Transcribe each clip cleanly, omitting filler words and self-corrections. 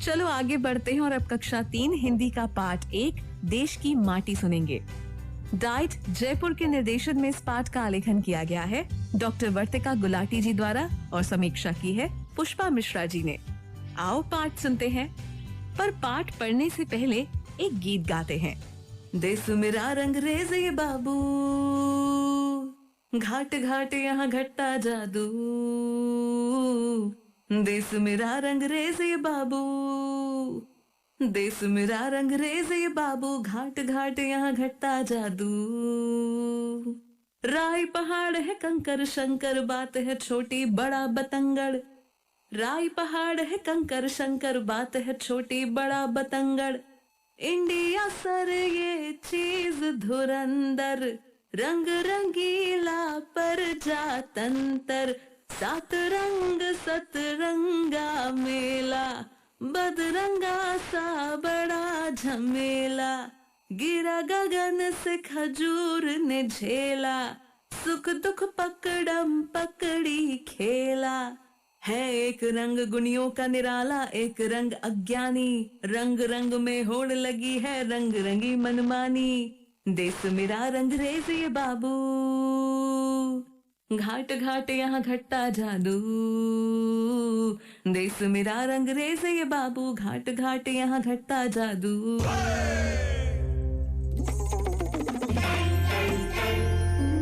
चलो आगे बढ़ते हैं और अब कक्षा 3 हिंदी का पाठ 1 देश की माटी सुनेंगे। डाइट जयपुर के निर्देशन में इस पाठ का आलेखन किया गया है डॉक्टर वर्तिका गुलाटी जी द्वारा और समीक्षा की है पुष्पा मिश्रा जी ने। आओ पाठ सुनते हैं, पर पाठ पढ़ने से पहले एक गीत गाते हैं। देश मेरा रंगरेज ये बाबू, घाट घाट यहाँ घटता जादू। देश मेरा रंगरेज ये बाबू, देश मेरा रंगरेज ये बाबू, घाट घाट यहाँ घटता जादू। राई पहाड़ है कंकर शंकर, बात है छोटी बड़ा बतंगड़। राई पहाड़ है कंकर शंकर, बात है छोटी बड़ा बतंगड़। इंडिया सर ये चीज धुरंदर, रंग रंगीला पर जातंतर। सात रंग सतरंगा मेला, बदरंगा सा बड़ा झमेला। गिरा गगन से खजूर ने झेला, सुख दुख पकड़म पकड़ी खेला। है एक रंग गुनियों का निराला, एक रंग अज्ञानी। रंग रंग में होड़ लगी है रंग रंगी मनमानी। देश मेरा रंगरेज ये बाबू, घाट घाट यहाँ घटता जादू। देश मेरा रंगरेज ये बाबू, घाट घाट यहाँ घटता जादू।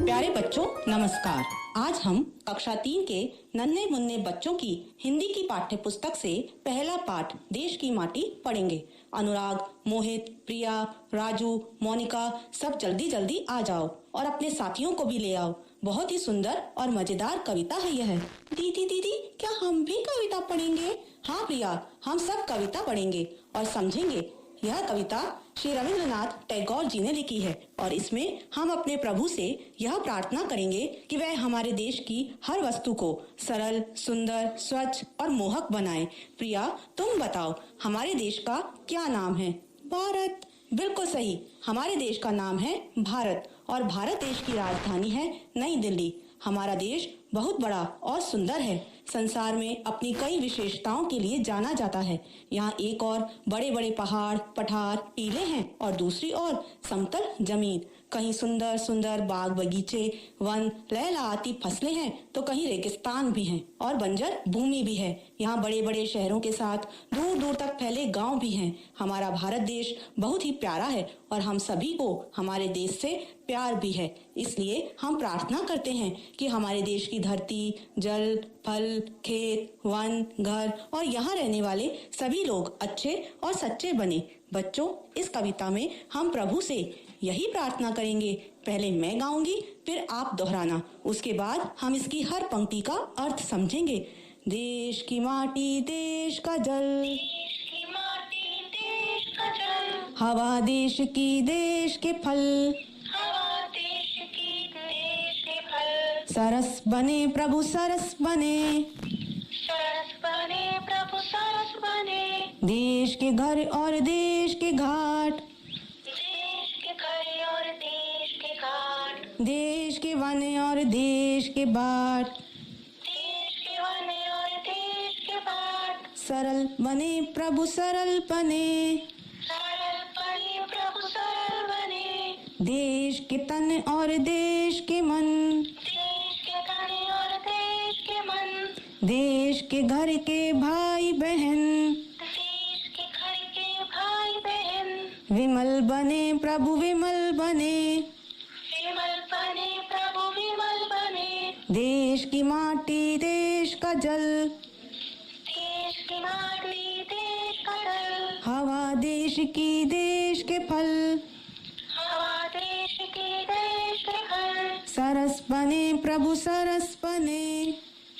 प्यारे बच्चों नमस्कार। आज हम कक्षा 3 के नन्हे मुन्ने बच्चों की हिंदी की पाठ्य पुस्तक से पहला पाठ देश की माटी पढ़ेंगे। अनुराग, मोहित, प्रिया, राजू, मोनिका सब जल्दी जल्दी आ जाओ और अपने साथियों को भी ले आओ। बहुत ही सुंदर और मजेदार कविता है यह। दीदी दीदी क्या हम भी कविता पढ़ेंगे? हाँ प्रिया, हम सब कविता पढ़ेंगे और समझेंगे। यह कविता श्री रविंद्रनाथ टैगोर जी ने लिखी है और इसमें हम अपने प्रभु से यह प्रार्थना करेंगे कि वह हमारे देश की हर वस्तु को सरल, सुंदर, स्वच्छ और मोहक बनाए। प्रिया तुम बताओ हमारे देश का क्या नाम है? भारत। बिल्कुल सही, हमारे देश का नाम है भारत और भारत देश की राजधानी है नई दिल्ली। हमारा देश बहुत बड़ा और सुंदर है। संसार में अपनी कई विशेषताओं के लिए जाना जाता है। यहाँ एक और बड़े बड़े पहाड़, पठार, टीले हैं और दूसरी ओर समतल जमीन। कहीं सुंदर सुंदर बाग बगीचे, वन, लहलहाती फसलें हैं तो कहीं रेगिस्तान भी हैं और बंजर भूमि भी है। यहाँ बड़े बड़े शहरों के साथ दूर दूर तक फैले गांव भी हैं। हमारा भारत देश बहुत ही प्यारा है और हम सभी को हमारे देश से प्यार भी है। इसलिए हम प्रार्थना करते हैं कि हमारे देश की धरती, जल, फल, खेत, वन, घर और यहाँ रहने वाले सभी लोग अच्छे और सच्चे बने। बच्चों इस कविता में हम प्रभु से यही प्रार्थना करेंगे। पहले मैं गाऊंगी फिर आप दोहराना, उसके बाद हम इसकी हर पंक्ति का अर्थ समझेंगे। देश की माटी देश का जल, देश की माटी देश का जल। हवा देश की देश के फल, हवा देश की देश के फल। सरस बने प्रभु सरस बने, सरस बने प्रभु सरस बने। देश के घर और देश के घाट, देश के घर और देश के घाट। देश के वन और देश के बाट, देश के वन और देश के बाट। सरल बने प्रभु सरल बने, सरल बने प्रभु सरल बने। देश के तन और देश के मन, देश के तन और देश के मन। देश के घर के भाई बहन, देश के घर के भाई बहन। विमल बने प्रभु विमल बने, विमल बने प्रभु विमल बने। देश की माटी देश का जल, देश की माटी देश का जल। हवा देश की देश के फल, हवा देश की देश के फल। सरस बने प्रभु सरस बने।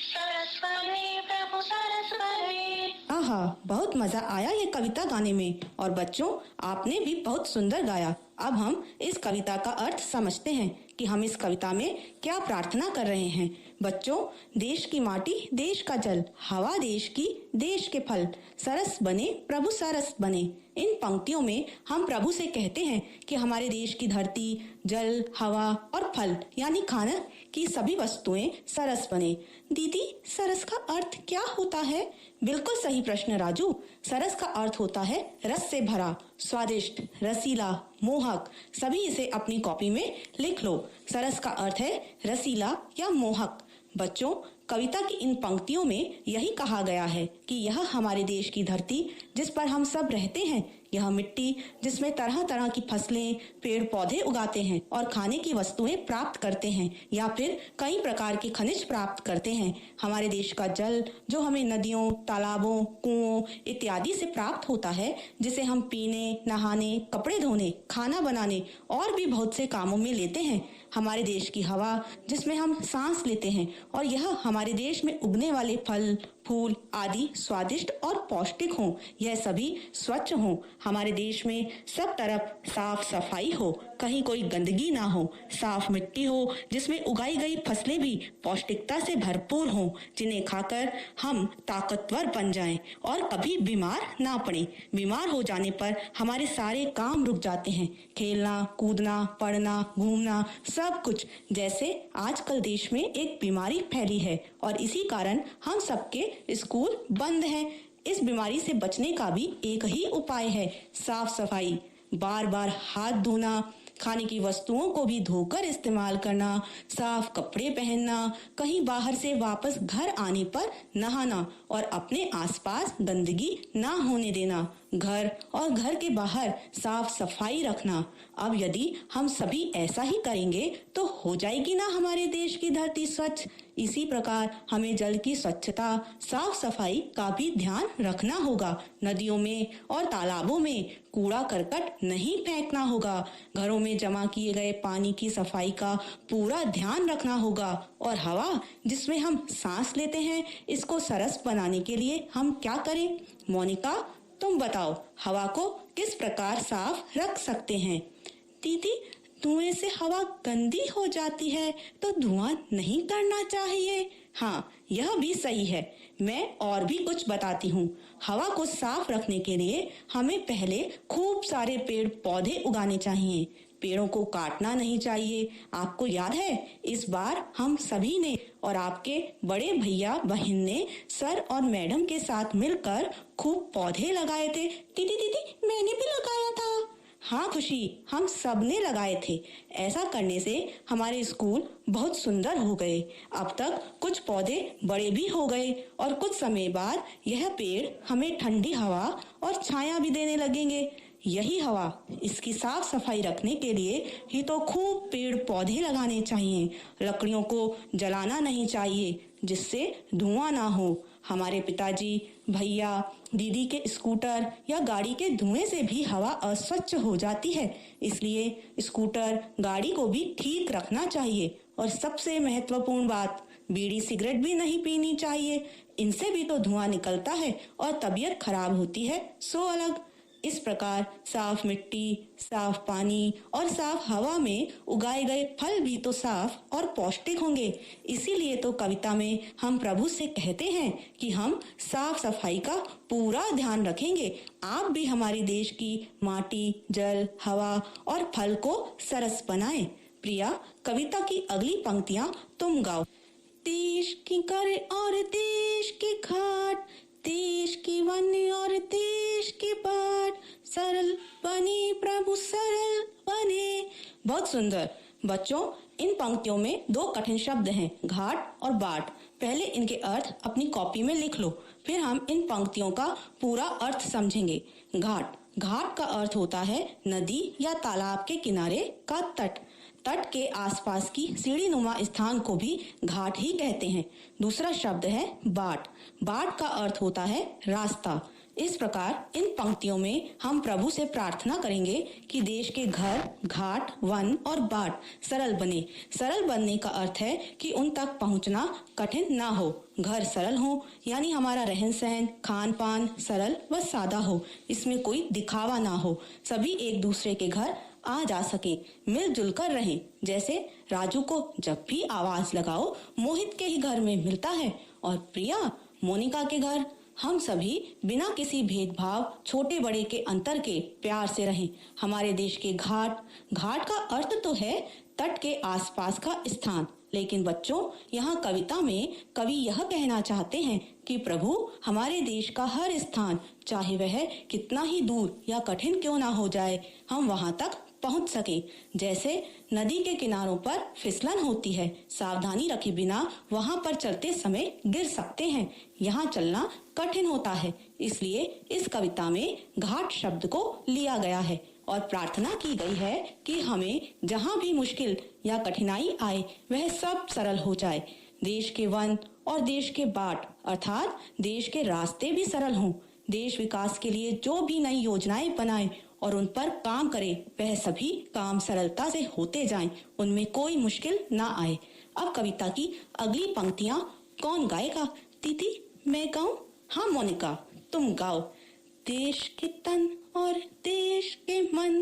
सरस बने प्रभु सरस बने। आहा, बहुत मजा आया ये कविता गाने में और बच्चों आपने भी बहुत सुंदर गाया। अब हम इस कविता का अर्थ समझते हैं कि हम इस कविता में क्या प्रार्थना कर रहे हैं। बच्चों, देश की माटी देश का जल, हवा देश की देश के फल, सरस बने प्रभु सरस बने। इन पंक्तियों में हम प्रभु से कहते हैं कि हमारे देश की धरती, जल, हवा और फल यानी खाना कि सभी वस्तुएं सरस बने। दीदी, सरस का अर्थ क्या होता है? बिल्कुल सही प्रश्न राजू। सरस का अर्थ होता है रस से भरा, स्वादिष्ट, रसीला, मोहक। सभी इसे अपनी कॉपी में लिख लो। सरस का अर्थ है रसीला या मोहक। बच्चों, कविता की इन पंक्तियों में यही कहा गया है कि यह हमारे देश की धरती जिस पर हम सब रहते हैं, यह मिट्टी जिसमें तरह तरह की फसलें, पेड़ पौधे उगाते हैं और खाने की वस्तुएं प्राप्त करते हैं या फिर कई प्रकार के खनिज प्राप्त करते हैं, हमारे देश का जल जो हमें नदियों, तालाबों, कुओं इत्यादि से प्राप्त होता है, जिसे हम पीने, नहाने, कपड़े धोने, खाना बनाने और भी बहुत से कामों में लेते हैं, हमारे देश की हवा जिसमें हम सांस लेते हैं और यह हमारे देश में उगने वाले फल, फूल आदि स्वादिष्ट और पौष्टिक हों, यह सभी स्वच्छ हों, हमारे देश में सब तरफ साफ सफाई हो, कहीं कोई गंदगी ना हो, साफ मिट्टी हो जिसमें उगाई गई फसलें भी पौष्टिकता से भरपूर हों, जिन्हें खाकर हम ताकतवर बन जाएं और कभी बीमार ना पड़ें। बीमार हो जाने पर हमारे सारे काम रुक जाते हैं, खेलना, कूदना, पढ़ना, घूमना, सब कुछ। जैसे आजकल देश में एक बीमारी फैली है और इसी कारण हम सबके स्कूल बंद हैं। इस बीमारी से बचने का भी एक ही उपाय है, साफ सफाई। बार बार हाथ धोना, खाने की वस्तुओं को भी धोकर इस्तेमाल करना, साफ कपड़े पहनना, कहीं बाहर से वापस घर आने पर नहाना और अपने आसपास गंदगी ना होने देना, घर और घर के बाहर साफ सफाई रखना। अब यदि हम सभी ऐसा ही करेंगे तो हो जाएगी ना हमारे देश की धरती स्वच्छ। इसी प्रकार हमें जल की स्वच्छता, साफ सफाई का भी ध्यान रखना होगा। नदियों में और तालाबों में कूड़ा करकट नहीं फेंकना होगा। घरों में जमा किए गए पानी की सफाई का पूरा ध्यान रखना होगा। और हवा जिसमें हम सांस लेते हैं, इसको सरस बनाने के लिए हम क्या करें? मोनिका, तुम बताओ, हवा को किस प्रकार साफ रख सकते हैं? दीदी, धुएं से हवा गंदी हो जाती है तो धुआं नहीं करना चाहिए। हाँ, यह भी सही है। मैं और भी कुछ बताती हूँ। हवा को साफ रखने के लिए हमें पहले खूब सारे पेड़ पौधे उगाने चाहिए। पेड़ों को काटना नहीं चाहिए। आपको याद है, इस बार हम सभी ने और आपके बड़े भैया बहन ने सर और मैडम के साथ मिलकर खूब पौधे लगाए थे। दीदी दीदी, मैंने भी लगाया था। हाँ खुशी, हम सब ने लगाए थे। ऐसा करने से हमारे स्कूल बहुत सुंदर हो गए। अब तक कुछ पौधे बड़े भी हो गए और कुछ समय बाद यह पेड़ हमें ठंडी हवा और छाया भी देने लगेंगे। यही हवा, इसकी साफ सफाई रखने के लिए ही तो खूब पेड़ पौधे लगाने चाहिए। लकड़ियों को जलाना नहीं चाहिए जिससे धुआं ना हो। हमारे पिताजी, भैया, दीदी के स्कूटर या गाड़ी के धुएं से भी हवा अस्वच्छ हो जाती है। इसलिए स्कूटर, गाड़ी को भी ठीक रखना चाहिए। और सबसे महत्वपूर्ण बात, बीड़ी सिगरेट भी नहीं पीनी चाहिए। इनसे भी तो धुआं निकलता है और तबीयत खराब होती है, सो अलग। इस प्रकार साफ मिट्टी, साफ पानी और साफ हवा में उगाए गए फल भी तो साफ और पौष्टिक होंगे। इसीलिए तो कविता में हम प्रभु से कहते हैं कि हम साफ सफाई का पूरा ध्यान रखेंगे। आप भी हमारे देश की माटी, जल, हवा और फल को सरस बनाएं। प्रिया, कविता की अगली पंक्तियां तुम गाओ। देश की कर और देश की घाट, देश की वन और देश की बाट, सरल बने प्रभु सरल बने। बहुत सुंदर। बच्चों, इन पंक्तियों में दो कठिन शब्द हैं, घाट और बाट। पहले इनके अर्थ अपनी कॉपी में लिख लो, फिर हम इन पंक्तियों का पूरा अर्थ समझेंगे। घाट, घाट का अर्थ होता है नदी या तालाब के किनारे का तट। तट के आसपास की सीढ़ी नुमा स्थान को भी घाट ही कहते हैं। दूसरा शब्द है बाट। बाट का अर्थ होता है रास्ता। इस प्रकार इन पंक्तियों में हम प्रभु से प्रार्थना करेंगे कि देश के घर, घाट, वन और बाट सरल बने। सरल बनने का अर्थ है कि उन तक पहुंचना कठिन ना हो। घर सरल हो यानी हमारा रहन सहन, खान पान सरल व सादा हो, इसमें कोई दिखावा ना हो। सभी एक दूसरे के घर आ जा सके, मिलजुल कर रहें। जैसे राजू को जब भी आवाज लगाओ मोहित के ही घर में मिलता है और प्रिया, मोनिका के घर। हम सभी बिना किसी भेदभाव, छोटे बड़े के अंतर के प्यार से रहें। हमारे देश के घाट, घाट का अर्थ तो है तट के आसपास का स्थान। लेकिन बच्चों, यहाँ कविता में कवि यह कहना चाहते हैं कि प्रभु हमारे देश का हर स्थान, चाहे वह कितना ही दूर या कठिन क्यों ना हो जाए, हम वहाँ तक पहुँच सके। जैसे नदी के किनारों पर फिसलन होती है, सावधानी रखे बिना वहाँ पर चलते समय गिर सकते हैं। यहाँ चलना कठिन होता है, इसलिए इस कविता में घाट शब्द को लिया गया है और प्रार्थना की गई है कि हमें जहाँ भी मुश्किल या कठिनाई आए वह सब सरल हो जाए। देश के वन और देश के बाट अर्थात देश के रास्ते भी सरल हों। देश विकास के लिए जो भी नई योजनाएं बनाए और उन पर काम करे, वह सभी काम सरलता से होते जाएं, उनमें कोई मुश्किल ना आए। अब कविता की अगली पंक्तियां कौन गाएगा? दीदी मैं गाऊं? हाँ मोनिका तुम गाओ। देश के तन और देश के मन,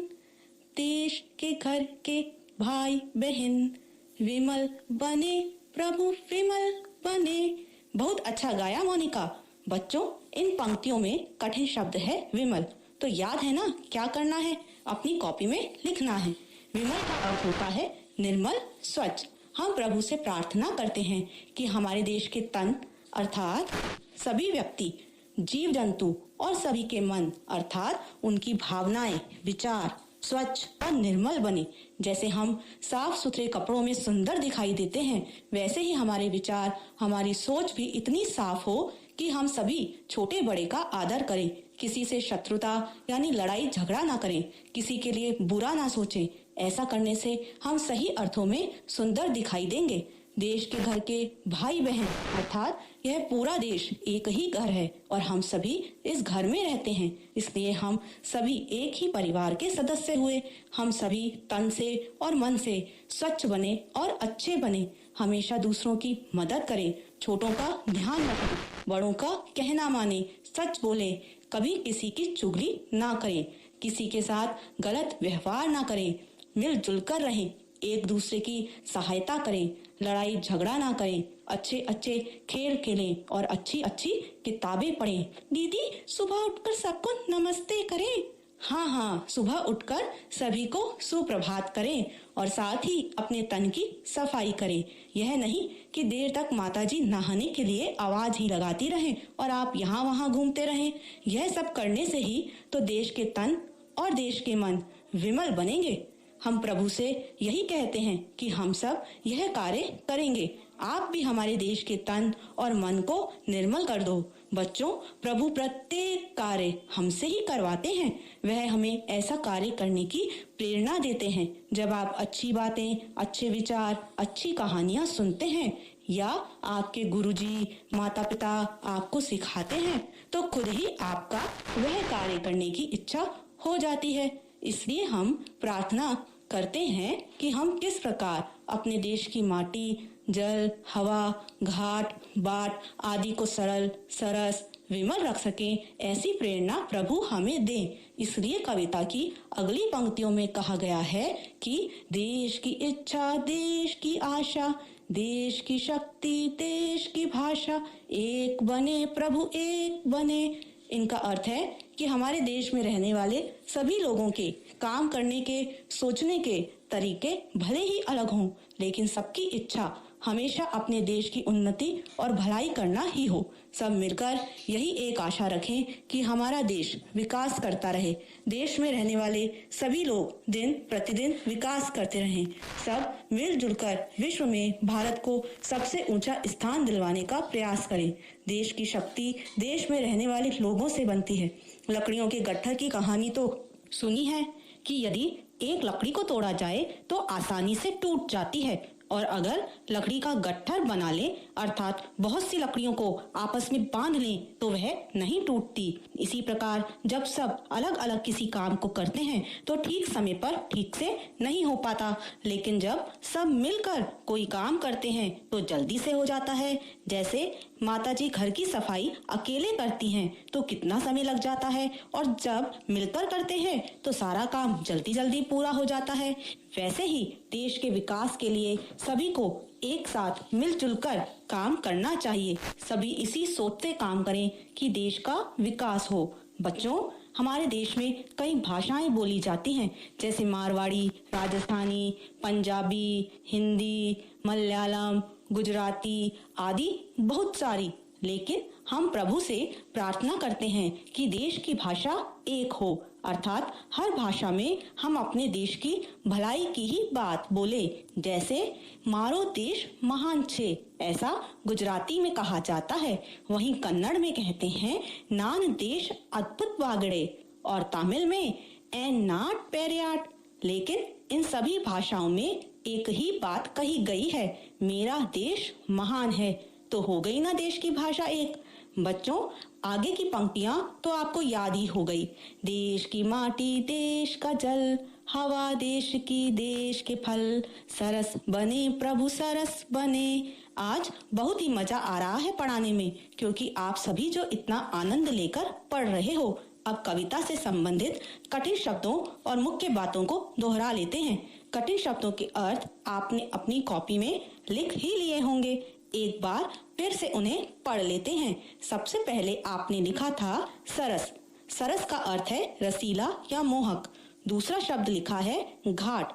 देश के घर के भाई बहन, विमल बने प्रभु विमल बने। बहुत अच्छा गाया मोनिका। बच्चों, इन पंक्तियों में कठिन शब्द है विमल, तो याद है ना क्या करना है? अपनी कॉपी में लिखना है। विमल का अर्थ होता है निर्मल, स्वच्छ। हम प्रभु से प्रार्थना करते हैं कि हमारे देश के तन अर्थात सभी व्यक्ति, जीव जंतु और सभी के मन अर्थात उनकी भावनाएं, विचार स्वच्छ और निर्मल बने। जैसे हम साफ सुथरे कपड़ों में सुंदर दिखाई देते हैं, वैसे ही हमारे विचार, हमारी सोच भी इतनी साफ हो कि हम सभी छोटे बड़े का आदर करें, किसी से शत्रुता यानी लड़ाई झगड़ा ना करें, किसी के लिए बुरा ना सोचें। ऐसा करने से हम सही अर्थों में सुंदर दिखाई देंगे। देश के घर के भाई बहन अर्थात यह पूरा देश एक ही घर है और हम सभी इस घर में रहते हैं, इसलिए हम सभी एक ही परिवार के सदस्य हुए। हम सभी तन से और मन से स्वच्छ बने और अच्छे बने। हमेशा दूसरों की मदद करें, छोटों का ध्यान रखें, बड़ों का कहना माने, सच बोले, कभी किसी की चुगली ना करें, किसी के साथ गलत व्यवहार ना करें, मिलजुल कर रहें, एक दूसरे की सहायता करें, लड़ाई झगड़ा ना करें, अच्छे अच्छे खेल खेलें और अच्छी अच्छी किताबें पढ़ें। दीदी सुबह उठकर सबको नमस्ते करें। हाँ, सुबह उठकर सभी को सुप्रभात करें और साथ ही अपने तन की सफाई करें। यह नहीं कि देर तक माताजी नहाने के लिए आवाज ही लगाती रहें और आप यहाँ वहाँ घूमते रहें। यह सब करने से ही तो देश के तन और देश के मन विमल बनेंगे। हम प्रभु से यही कहते हैं कि हम सब यह कार्य करेंगे। आप भी हमारे देश के तन और मन को निर्मल कर दो। बच्चों, प्रभु प्रत्येक कार्य हमसे ही करवाते हैं। वह हमें ऐसा कार्य करने की प्रेरणा देते हैं। जब आप अच्छी बातें, अच्छे विचार, अच्छी कहानियां सुनते हैं या आपके गुरुजी, माता पिता आपको सिखाते हैं, तो खुद ही आपका वह कार्य करने की इच्छा हो जाती है। इसलिए हम प्रार्थना करते हैं कि हम किस प्रकार अपने देश की माटी, जल, हवा, घाट, बाट आदि को सरल, सरस, विमल रख सकें, ऐसी प्रेरणा प्रभु हमें दे। इसलिए कविता की अगली पंक्तियों में कहा गया है कि देश की इच्छा, देश की आशा, देश की शक्ति, देश की भाषा, एक बने प्रभु एक बने। इनका अर्थ है कि हमारे देश में रहने वाले सभी लोगों के काम करने के, सोचने के तरीके भले ही अलग हों, लेकिन सबकी इच्छा हमेशा अपने देश की उन्नति और भलाई करना ही हो। सब मिलकर यही एक आशा रखें कि हमारा देश विकास करता रहे, देश में रहने वाले सभी लोग दिन प्रतिदिन विकास करते रहें। सब मिलजुल कर विश्व में भारत को सबसे ऊंचा स्थान दिलवाने का प्रयास करें। देश की शक्ति देश में रहने वाले लोगों से बनती है। लकड़ियों के गट्ठर की कहानी तो सुनी है कि यदि एक लकड़ी को तोड़ा जाए तो आसानी से टूट जाती है, और अगर लकड़ी का गट्ठर बना ले अर्थात बहुत सी लकड़ियों को आपस में बांध लें तो वह नहीं टूटती। इसी प्रकार जब सब अलग अलग किसी काम को करते हैं तो ठीक समय पर ठीक से नहीं हो पाता, लेकिन जब सब मिलकर कोई काम करते हैं तो जल्दी से हो जाता है। जैसे माताजी घर की सफाई अकेले करती हैं तो कितना समय लग जाता है, और जब मिलकर करते हैं तो सारा काम जल्दी जल्दी पूरा हो जाता है। वैसे ही देश के विकास के लिए सभी को एक साथ मिलजुल कर काम करना चाहिए। सभी इसी सोच से काम करें कि देश का विकास हो। बच्चों, हमारे देश में कई भाषाएं बोली जाती हैं, जैसे मारवाड़ी, राजस्थानी, पंजाबी, हिंदी, मलयालम, गुजराती आदि बहुत सारी। लेकिन हम प्रभु से प्रार्थना करते हैं कि देश की भाषा एक हो, अर्थात हर भाषा में हम अपने देश की भलाई की ही बात बोले। जैसे मारो देश महान छे, ऐसा गुजराती में कहा जाता है। वहीं कन्नड़ में कहते हैं नान देश अद्भुत वागड़े, और तमिल में एन नाट पेरियाट। लेकिन इन सभी भाषाओं में एक ही बात कही गई है, मेरा देश महान है। तो हो गई ना देश की भाषा एक। बच्चों, आगे की पंक्तियां तो आपको याद ही हो गई। देश की माटी, देश का जल, हवा देश की, देश के फल, सरस बने प्रभु सरस बने। आज बहुत ही मजा आ रहा है पढ़ाने में, क्योंकि आप सभी जो इतना आनंद लेकर पढ़ रहे हो। अब कविता से संबंधित कठिन शब्दों और मुख्य बातों को दोहरा लेते हैं। कठिन शब्दों के अर्थ आपने अपनी कॉपी में लिख ही लिए होंगे। एक बार फिर से उन्हें पढ़ लेते हैं। सबसे पहले आपने लिखा था सरस। सरस का अर्थ है रसीला या मोहक। दूसरा शब्द लिखा है घाट,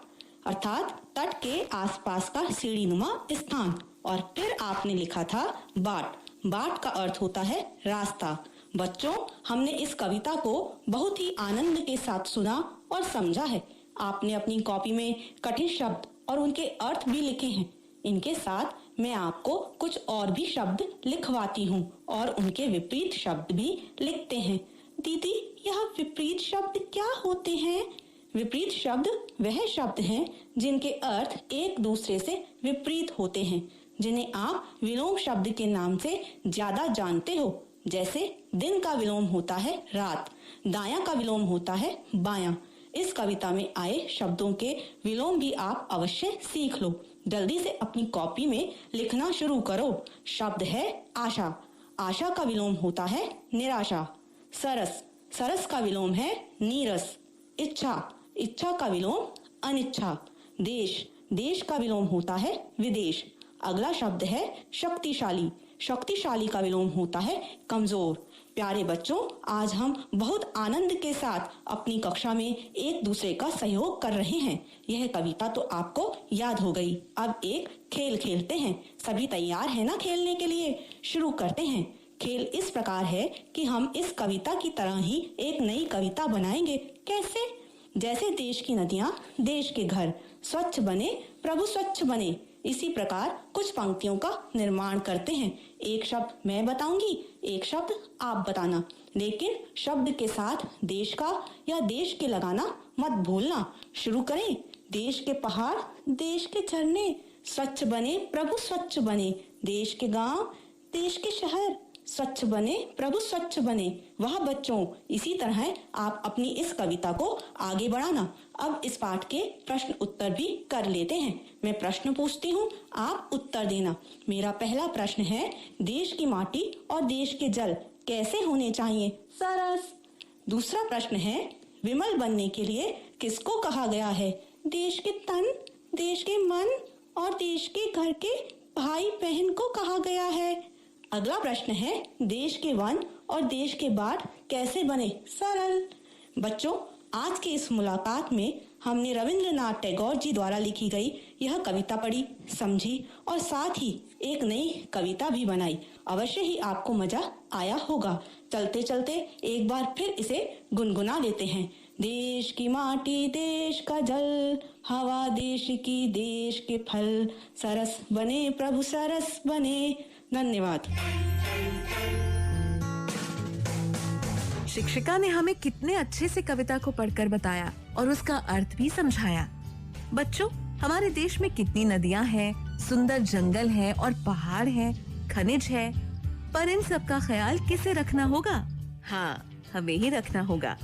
अर्थात तट के आसपास का सीढ़ीनुमा स्थान। और फिर आपने लिखा था बाट। बाट का अर्थ होता है रास्ता। बच्चों, हमने इस कविता को बहुत ही आनंद के साथ सुना और समझा है। आपने अपनी कॉपी में कठिन शब्द और उनके अर्थ भी लिखे हैं। इनके साथ मैं आपको कुछ और भी शब्द लिखवाती हूँ और उनके विपरीत शब्द भी लिखते हैं। दीदी, यह विपरीत शब्द क्या होते हैं? विपरीत शब्द वह शब्द हैं जिनके अर्थ एक दूसरे से विपरीत होते हैं, जिन्हें आप विलोम शब्द के नाम से ज्यादा जानते हो। जैसे दिन का विलोम होता है रात, दायां का विलोम होता है बायां। इस कविता में आए शब्दों के विलोम भी आप अवश्य सीख लो। जल्दी से अपनी कॉपी में लिखना शुरू करो। शब्द है आशा। आशा का विलोम होता है निराशा। सरस। सरस का विलोम है नीरस। इच्छा। इच्छा का विलोम अनिच्छा। देश। देश का विलोम होता है विदेश। अगला शब्द है शक्तिशाली। शक्तिशाली का विलोम होता है कमजोर। प्यारे बच्चों, आज हम बहुत आनंद के साथ अपनी कक्षा में एक दूसरे का सहयोग कर रहे हैं। यह कविता तो आपको याद हो गई। अब एक खेल खेलते हैं। सभी तैयार हैं ना खेलने के लिए? शुरू करते हैं। खेल इस प्रकार है कि हम इस कविता की तरह ही एक नई कविता बनाएंगे। कैसे? जैसे देश की नदियां, देश के घर, स्वच्छ बने प्रभु स्वच्छ बने, इसी प्रकार कुछ पंक्तियों का निर्माण करते हैं। एक शब्द मैं बताऊंगी, एक शब्द आप बताना, लेकिन शब्द के साथ देश का या देश के लगाना मत भूलना। शुरू करें। देश के पहाड़, देश के झरने, स्वच्छ बने प्रभु स्वच्छ बने, देश के गांव, देश के शहर, स्वच्छ बने प्रभु स्वच्छ बने। वाह बच्चों, इसी तरह आप अपनी इस कविता को आगे बढ़ाना। अब इस पाठ के प्रश्न उत्तर भी कर लेते हैं। मैं प्रश्न पूछती हूँ, आप उत्तर देना। मेरा पहला प्रश्न है, देश की माटी और देश के जल कैसे होने चाहिए? सरस। दूसरा प्रश्न है, विमल बनने के लिए किसको कहा गया है? देश के तन, देश के मन और देश के घर के भाई बहन को कहा गया है। अगला प्रश्न है, देश के वन और देश के बाढ़ कैसे बने? सरल। बच्चों, आज की इस मुलाकात में हमने रविंद्रनाथ टैगोर जी द्वारा लिखी गई यह कविता पढ़ी, समझी और साथ ही एक नई कविता भी बनाई। अवश्य ही आपको मजा आया होगा। चलते चलते एक बार फिर इसे गुनगुना लेते हैं। देश की माटी, देश का जल, हवा देश की, देश के फल, सरस बने प्रभु सरस बने। धन्यवाद। शिक्षिका ने हमें कितने अच्छे से कविता को पढ़कर बताया और उसका अर्थ भी समझाया। बच्चों, हमारे देश में कितनी नदियां हैं, सुंदर जंगल है और पहाड़ है, खनिज है, पर इन सब का ख्याल किसे रखना होगा? हाँ, हमें ही रखना होगा।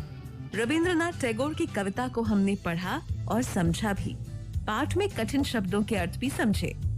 रविंद्रनाथ टैगोर की कविता को हमने पढ़ा और समझा भी। पाठ में कठिन शब्दों के अर्थ भी समझे।